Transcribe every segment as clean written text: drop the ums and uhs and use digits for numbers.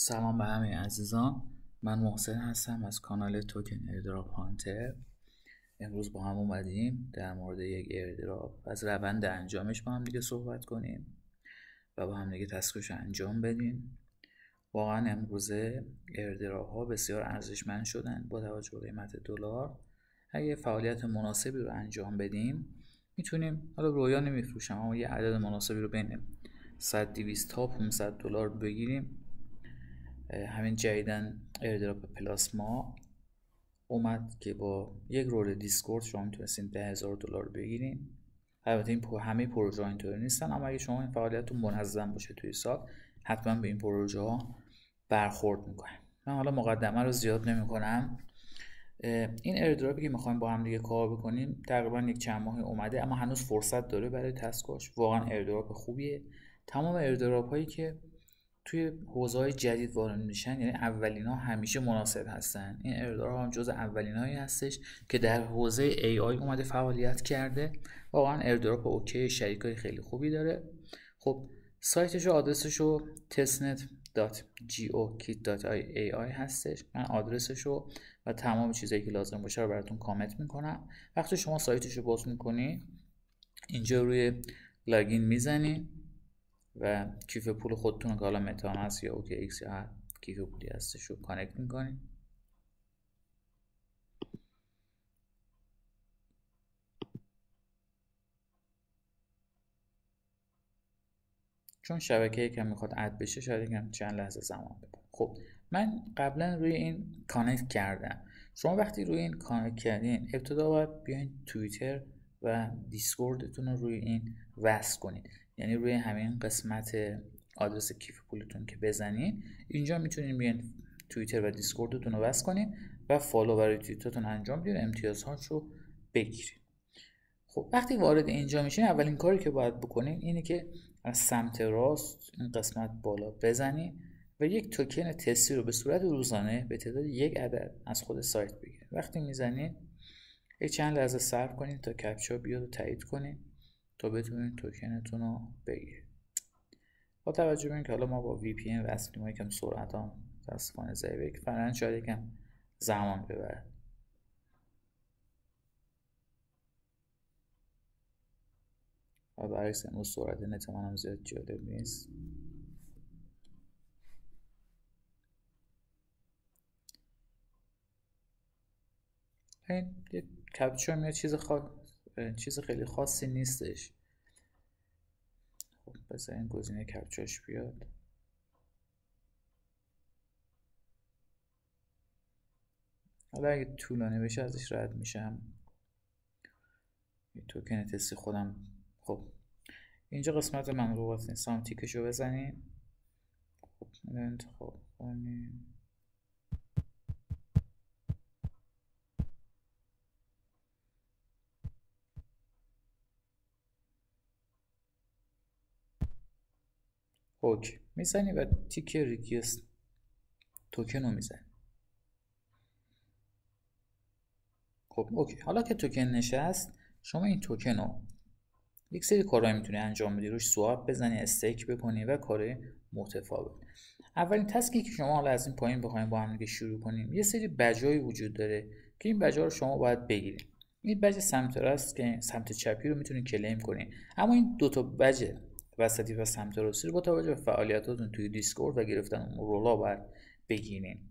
سلام به همه عزیزان. من محسن هستم از کانال توکن ایردراپ هانتر. امروز با هم اومدیم در مورد یک ایردراپ از روند انجامش با هم دیگه صحبت کنیم و با هم دیگه تسکش انجام بدیم. واقعا امروزه ایردراپ ها بسیار ارزشمند شدن با توجه به قیمت دلار. اگه فعالیت مناسبی رو انجام بدیم میتونیم، حالا رویا نمیفروشم اما یه عدد مناسبی رو بین 100 200 تا 500 دلار بگیریم. همین جدیدن ایردراپ پلاسما اومد که با یک رول دیسکورد شما میتونستین 10,000 دلار بگیرین. البته این همه پروژه ها اینطوری نیستن، اما اگه شما این فعالیتتون منظم باشه توی سال حتما به این پروژه ها برخورد میکنه. من حالا مقدمه رو زیاد نمیکنم. این ایردراپی که میخوایم با هم دیگه کار بکنیم تقریبا یک چند ماهی اومده، اما هنوز فرصت داره برای تسکاش. واقعا ایردراپ خوبیه. تمام ایردراپ هایی که توی حوزه‌های جدید وارد میشن، یعنی اولینا همیشه مناسب هستن. این ایردراپ هم جز اولینایی هستش که در حوزه AI اومده فعالیت کرده. واقعا ایردراپ اوکی، شریکای خیلی خوبی داره. خب سایتش و آدرسش رو testnet.geokit.ai هستش. من آدرسش رو و تمام چیزایی که لازم باشه رو براتون کامنت میکنم. وقتی شما سایتش رو باز میکنی اینجا روی لاگین میزنی و کیف پول خودتون که حالا متان هست یا اوکی ایکس یا هر کیف پولی هستش رو کانکت میکنید. چون شبکه یکم میخواد اد بشه شاید یکم چند لحظه زمان ببره. خب من قبلا روی این کانکت کردم. شما وقتی روی این کانکت کردین ابتدا باید بیاین توییتر و دیسکوردتون رو روی این وصل کنید. یعنی روی همین قسمت آدرس کیف پولتون که بزنین اینجا میتونین بیاین توییتر و دیسکوردتون رو وصل کنین و فالو برای توییترتون انجام بدین، امتیازهاش رو بگیرید. خب وقتی وارد اینجا میشین اولین کاری که باید بکنین اینه که از سمت راست این قسمت بالا بزنین و یک توکن تستی رو به صورت روزانه به تعداد 1 عدد از خود سایت بگیرید. وقتی میزنین یک چند لحظه صبر کنین تا کپچا بیاد و تایید کنین تا بتونین توکنتون رو بگیرید. با توجه به اینکه حالا ما با VPN وصلیم و یکم سرعت هم متاسفانه ضعیفه که فرآیند شاید یکم زمان ببره. و برعکس امروز سرعت نت منم زیاد جالب نیست. این یه کپچا میاد، چیز خیلی خاصی نیستش. خب بذارین گزینه کپچاش بیاد. حالا اگه طولانی بشه ازش رد میشم. یه توکن تستی خودم. خب اینجا قسمت من رو واسه سام تیکشو بزنین. خب انتخاب کنین. اوکی میزنی و تیک ریکوست توکن رو میزنی. خب اوکی، حالا که توکن نشست شما این توکن رو یک سری کارهایی میتونی انجام بدی. روش سواب بزنی، استیک بکنی و کارهای متفاوت. اولین تسکی که شما حالا از این پایین بخوایم با هم دیگه شروع کنیم، یه سری بجایی وجود داره که این بجا رو شما باید بگیرید. این بج سمت راست که سمت چپی رو میتونید کلیم کنید، اما این دو تا بج وسطی و سمت راستی رو با توجه به فعالیتاتون توی دیسکورد و گرفتن اون رولا باید بگیرین.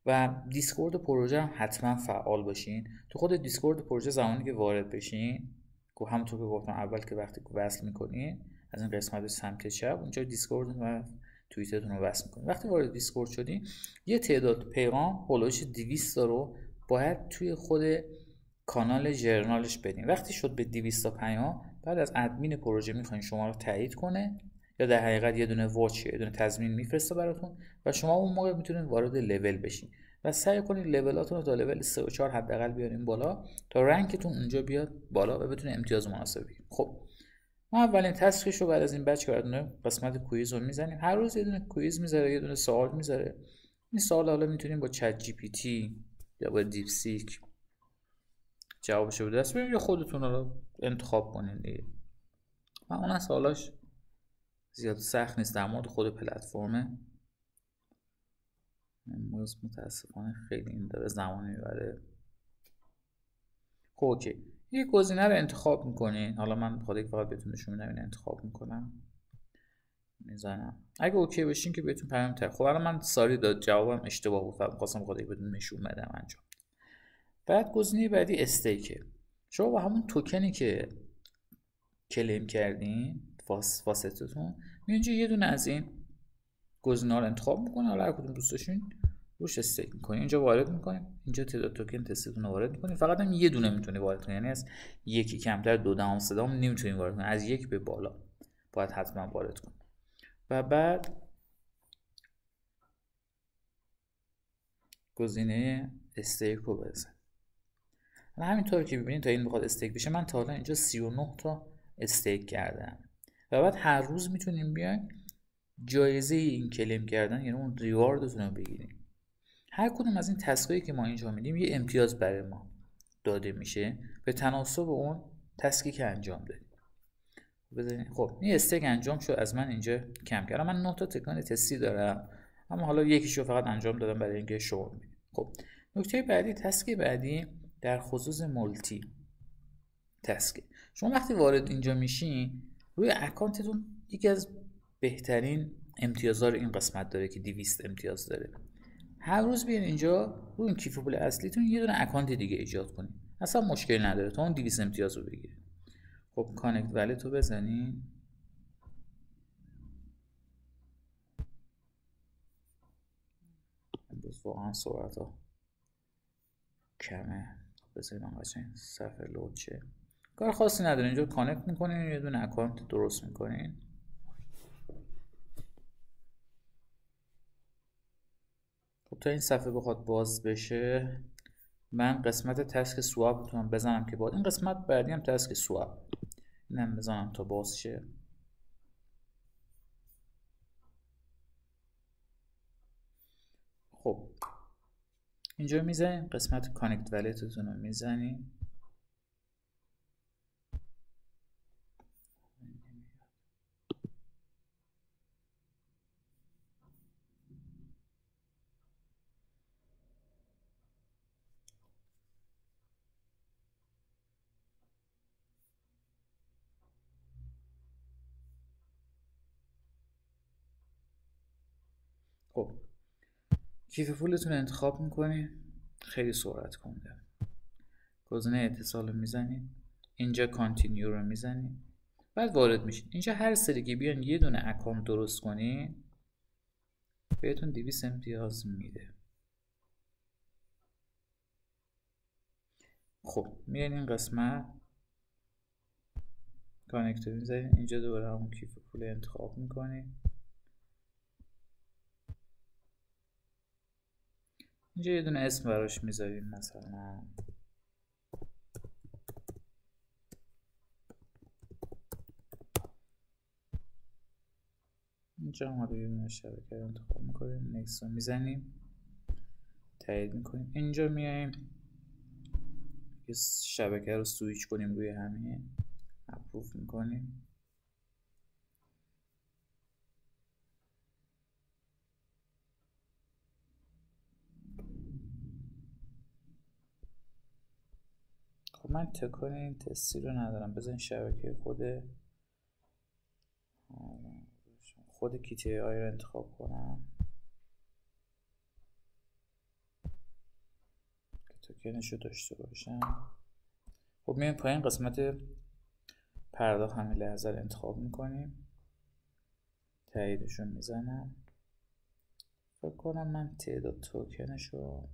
و دیسکورد پروژه هم حتما فعال باشین. تو خود دیسکورد پروژه زمانی که وارد بشین، که همونطور که گفتم اول که وقتی وصل میکنین از این قسمت سمت چپ اونجا دیسکورد و توییترتون رو وصل میکنین. وقتی وارد دیسکورد شدین یه تعداد پیغام هولوش 200 رو باید توی خود کانال ژرنالش بدین. وقتی شد به 200 پیام بعد از ادمین پروژه میخواین شما رو تایید کنه، یا در حقیقت یه دونه واچ یه دونه تضمین میفرسته براتون و شما اون موقع میتونید وارد لول بشین و سعی کنید لولاتون رو تا لول 3 و 4 حداقل بیارین بالا تا رنکتون اونجا بیاد بالا و بتونه امتیاز مناسب بگیرید. خب ما اولین تسکش رو بعد از این بچ کردن قسمت کویز رو میزنیم. هر روز یه دونه کویز میذاره، یه دونه سوال میذاره. این سوال حالا میتونیم با چت جی پی تی یا با دیپ سیک جوابشو به دست بیارین یا خودتون رو انتخاب کنین دیگه. معمولا سوالاش زیاد سخت نیست، در مورد خود پلتفرمه. امروز متاسفانه خیلی این داره زمان میبره. خب اوکی، یک گزینه رو انتخاب میکنین. حالا من بخاطر فقط بهتون نشون بدم اینو انتخاب میکنم، میزنم. اگه اوکی بشین که بهتون پیام تر. خب الان من ساری داد جوابم اشتباه بود، فقط می‌خواستم بخاطر بهتون نشون بدم انجام. بعد گزینه بعدی استیکه. شما با همون توکنی که کلیم کردین فاستتون اینجا یه دونه از این گزینه‌ها رو انتخاب میکنه. حالا هر کدوم دوست داشتین روش استیک میکنین. اینجا وارد میکنین، اینجا تعداد توکن تستتون رو وارد میکنین. فقط هم یه دونه میتونی وارد کنین، یعنی از یکی کمتر 2.3 نمیتونین وارد کنین، از یک به بالا باید حتما وارد کنین. و بعد گزینه استیک رو بزن. همینطور که ببینید تا این بخواد استیک بشه، من تا حالا اینجا 39 تا استیک کردم. و بعد هر روز میتونیم بیاین جایزه این کلیم کردن، یعنی اون ریواردتون رو بگیریم. هر کدوم از این تسکایی که ما اینجا میدیم یه امتیاز برای ما داده میشه به تناسب اون تسکی که انجام دادیم. بذارین خب این استیک انجام شد، از من اینجا کم کردم. من 9 تا تکان تستی دارم، اما حالا یکیشو فقط انجام دادم برای اینکه شما ببینید. خب نکته بعدی، تسک بعدی در خصوص مولتی تسک. شما وقتی وارد اینجا میشین روی اکانتتون یکی از بهترین امتیازها رو این قسمت داره که 200 امتیاز داره. هر روز بیاین اینجا روی این کیف پول اصلیتون یه دونه اکانت دیگه ایجاد کنین، اصلا مشکلی نداره تا اون 200 امتیاز رو بگیرید. خب کانکت والت رو بزنین. امروز واقعا سرعت ها کمه. بذارید من قشنگ صفحه لود شه. کار خاصی نداره، اینجا کانکت میکنین، یه دونه اکانت درست میکنین. خب تا این صفحه بخواد باز بشه، من قسمت تسک سواب میتونم بزنم که باز این قسمت بعدی هم تسک سواب، اینم بزنم تا باز شه. خب اینجا میزنیم قسمت کانکت والتتون رو میزنیم. خب کیف پولتون رو انتخاب میکنید، خیلی سرعت کنده. گزینه اتصال رو میزنید، اینجا کانتینیو رو میزنید، بعد وارد میشید. اینجا هر سری که بیان یه دونه اکانت درست کنید بهتون 200 امتیاز میده. خب میان این قسمت کانکت رو میزنید، اینجا دوباره همون کیف پول انتخاب میکنید. اینجا یه دونه اسم براش میذاریم، مثلا اینجا ما رو یه دونه شبکه رو انتخاب میکنیم، نکست رو میزنیم، تایید میکنیم. اینجا میایم یه شبکه رو سویچ کنیم روی همه، اپروف میکنیم. خب من تکون این تستی رو ندارم، بزن شبکه خود کیتی آی رو انتخاب کنم که توکنش رو داشته باشم. خب میایم پایین قسمت پرداخت همین لحظه رو انتخاب میکنیم، تاییدش رو میزنم. فکر کنم من تعداد توکنش رو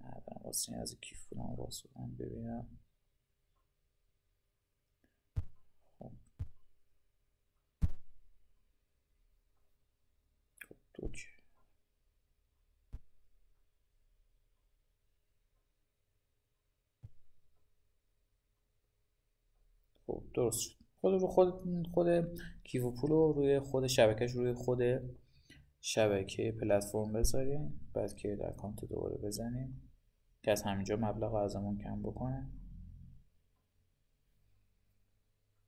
ندارم، واسه این از کیف پولم واسه ببینم. خب اوکی. خب درست شد. خود کیف پول رو روی خود شبکهش روی خود شبکه پلتفرم بذاریم، بعد که اکانت دوباره بزنیم که از همینجا مبلغ ازمون کم بکنه.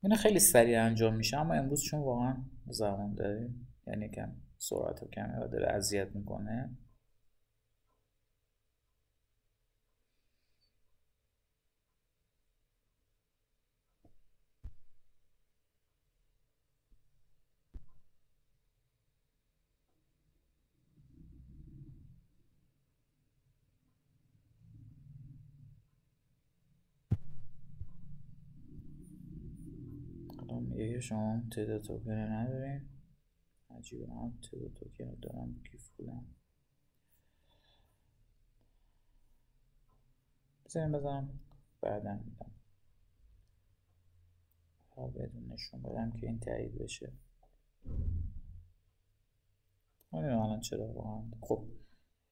اینا خیلی سریع انجام میشه، اما امروز چون واقعا زمان داریم یعنی کم سرعت کمه و داره اذیت میکنه. میگه شما تعداد توکن رو نداریم. عجیبه، من تعداد توکن رو دارم کیف بودم. بزنم بعدا میدم تا بدون نشون بدم که این تایید بشه. نمیدونم الان چرا واقعا. خب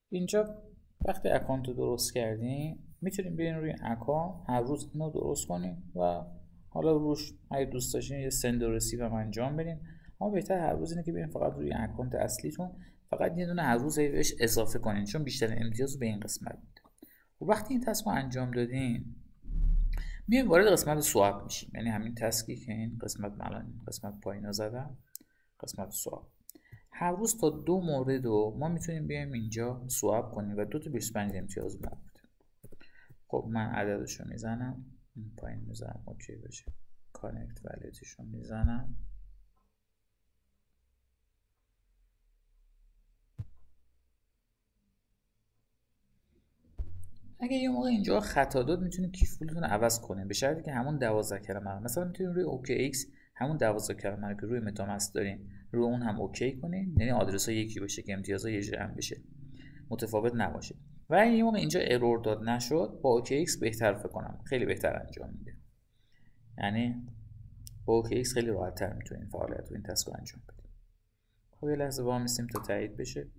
اینجا وقتی اکانت رو درست کردیم میتونیم بریم روی اکانت هر روز اینو درست کنیم و حالا روش اگه دوست داشتین یه سند و رسیو هم انجام بدیم. اما بهتر هر روز اینه که بریم فقط روی اکانت اصلیتون فقط یه دونه هر روز بهش اضافه کنین، چون بیشتر امتیاز رو به این قسمت میده. و وقتی این تسک رو انجام دادین میایم وارد قسمت سواب میشیم، یعنی همین تسکی که این قسمت الان قسمت پایینا زدم، قسمت سواب. هر روز تا 2 مورد رو ما میتونیم بیایم اینجا سواب کنیم و 2 تا 25 امتیاز بده. خب من عددش رو میزنم، این پایین میزنم اوکی بشه، کانکت ولیدش رو میزنم. اگه یه موقع اینجا خطا داد میتونید کیف پولتون رو عوض کنید به شرطی که همون 12 کلمه مثلا میتونید روی OKX همون 12 کلمه رو که روی متامسک دارین روی اون هم اوکی کنید، یعنی آدرس ها یکی باشه که امتیازها یه جمع بشه، متفاوت نباشه. و اگه یه موقع اینجا ارور داد نشد با OKX بهتر فکر کنم خیلی بهتر انجام میده، یعنی با OKX خیلی راحت تر میتونید فعالیت رو این تسک رو انجام بدید. خب یه لحظه وامیستیم تا تایید بشه.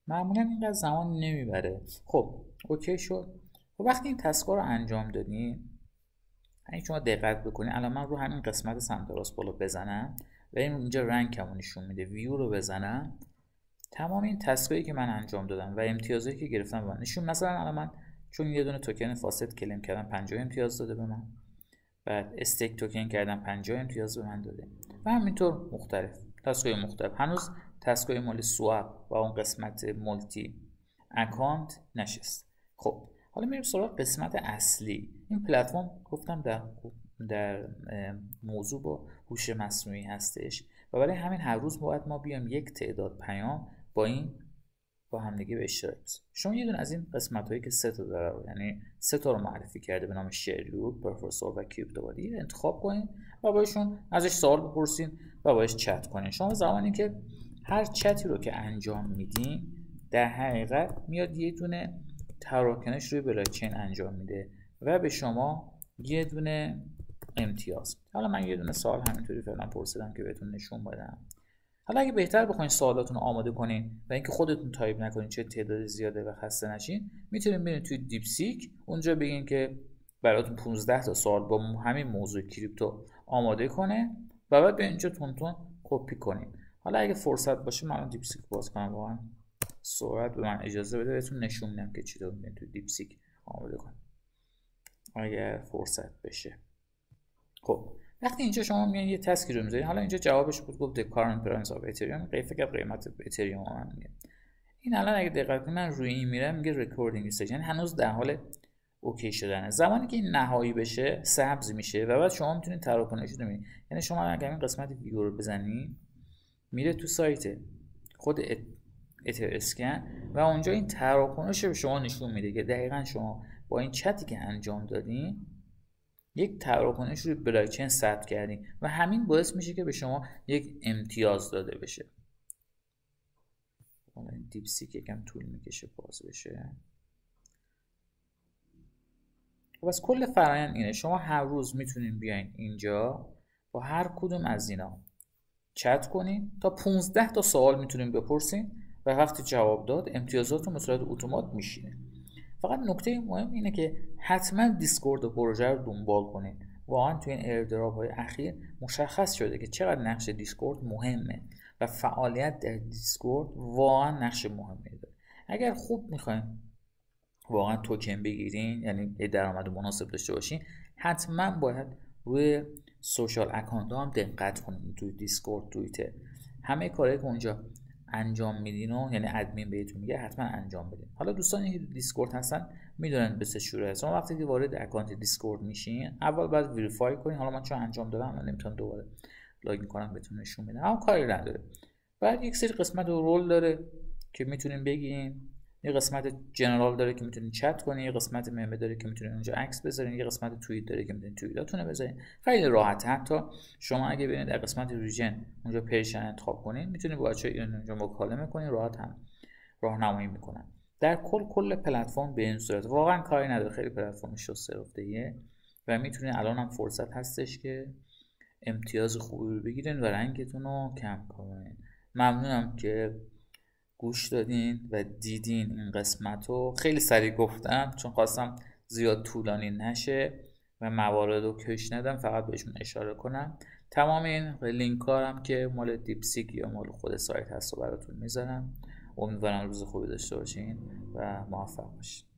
معمولا اینقدر زمان نمیبره. خب اوکی شد. و وقتی این تسکا رو انجام دادین اگه شما دقت بکنید الان من رو همین قسمت سمت راست بالا بزنم و اینجا رنگمو نشون میده، ویو رو بزنم، تمام این تسکایی که من انجام دادم و امتیازایی که گرفتم و نشون، مثلا الان من چون یه دونه توکن فاسد کلیم کردم 50 امتیاز داده به من، بعد استیک توکن کردم 50 امتیاز به من داده و همینطور مختلف تسکای مختلف. هنوز تسکای مال سواب و اون قسمت مولتی اکانت نشست. خب حالا میریم سراغ قسمت اصلی. این پلتفرم گفتم در موضوع با هوش مصنوعی هستش و برای همین هر روز باید ما بیام یک تعداد پیام با همدیگه به اشتراک بذاریم. شما یه دونه از این قسمت هایی که 3 تا داره، یعنی 3 تا رو معرفی کرده به نام شریور، پروفسور و کریپتو بادی، انتخاب کنین و باشون ازش سوال بپرسین و باهاش چت کنین. شما زمانی که هر چتی رو که انجام میدین در حقیقت میاد یه دونه تراکنش روی بلاکچین انجام میده و به شما یه دونه امتیاز. حالا من یه دونه سوال همینطوری فعلا پرسیدم که بهتون نشون بدم. حالا اگه بهتر بخواین سوالاتون رو آماده کنین و اینکه خودتون تایپ نکنین چه تعداد زیاده و خسته نشین، میتونین برین توی دیپسیک اونجا بگین که براتون 15 تا سوال با همین موضوع کریپتو آماده کنه و بعد به اینجا تون کپی کنین. حالا اگه فرصت باشه من دیپسیک باز کنم واقعا سرعت به من اجازه بده بهتون نشون میدم که چطور میتونید توی دیپسیک آماده کنین اگر فرصت بشه. خب وقتی اینجا شما میان یه تسکی رو میذارید، حالا اینجا جوابش بود گفت the current price of ethereum، فکر قیمت اتریوم من میگه. این الان اگه دقت کنید من روی این میرم میگه recording usage، یعنی هنوز در حال اوکی شدنه. زمانی که این نهایی بشه سبز میشه و بعد شما میتونید تراکنش رو ببینید. یعنی شما اگه این قسمت ویو رو بزنید میره تو سایت خود اتر اسکن و اونجا این تراکنش رو به شما نشون میده که دقیقاً شما با این چتی که انجام دادین یک تراکنش روی بلاکچین ثبت کردین و همین باعث میشه که به شما یک امتیاز داده بشه. حالا این دیپسیک یکم طول میکشه باز بشه. بس کل فرآیند اینه، شما هر روز میتونین بیاین اینجا با هر کدوم از اینا چت کنین تا 15 تا سوال میتونین بپرسین و وقتی جواب داد امتیازاتون به صورت اتومات میشینه. فقط نکته مهم اینه که حتما دیسکورد و پروژه رو دنبال کنید. واقعا توی این ایردراپ های اخیر مشخص شده که چقدر نقش دیسکورد مهمه و فعالیت در دیسکورد واقعا نقش مهمی داره. اگر خوب میخواین واقعا توکن بگیرین، یعنی درآمد مناسب داشته باشین، حتما باید روی سوشال اکانت هم دقت کنین. توی دیسکورد، توییتر، همه کارهایی که اونجا انجام میدین و یعنی ادمین بهتون میگه حتما انجام بدین. حالا دوستانی که دیسکورد هستن میدونن به چه صورت هست. وقتی که وارد اکانت دیسکورد میشین اول باید وریفای کنین. حالا من چون انجام دادم من نمیتونم دوباره لاگین کنم بهتون نشون بدم، اما کاری نداره. بعد یک سری قسمت رول داره که میتونین بگین، یه قسمت جنرال داره که میتونین چت کنین، یه قسمت ممه داره که میتونین اونجا عکس بذارین، یه قسمت توییت داره که میتونین توییتاتونو بذارین. خیلی راحته. حتی شما اگه برید در قسمت ریجن اونجا پرشن انتخاب کنین، میتونین با بچه‌ها اونجا مکالمه کنین، راحت هم راهنمایی میکنن. در کل پلتفرم به این صورت واقعا کاری نداره، خیلی پلتفرم شسته رفته‌ایه و میتونین الان هم فرصت هستش که امتیاز خوبی رو بگیرین و رنگتون رو کم کنین. ممنونم که گوش دادین و دیدین این قسمت رو. خیلی سریع گفتم چون خواستم زیاد طولانی نشه و موارد رو کش ندم، فقط بهشون اشاره کنم. تمام این لینک ها هم که مال دیپسیک یا مال خود سایت هست و براتون میذارم. امیدوارم روز خوبی داشته باشین و موفق باشین.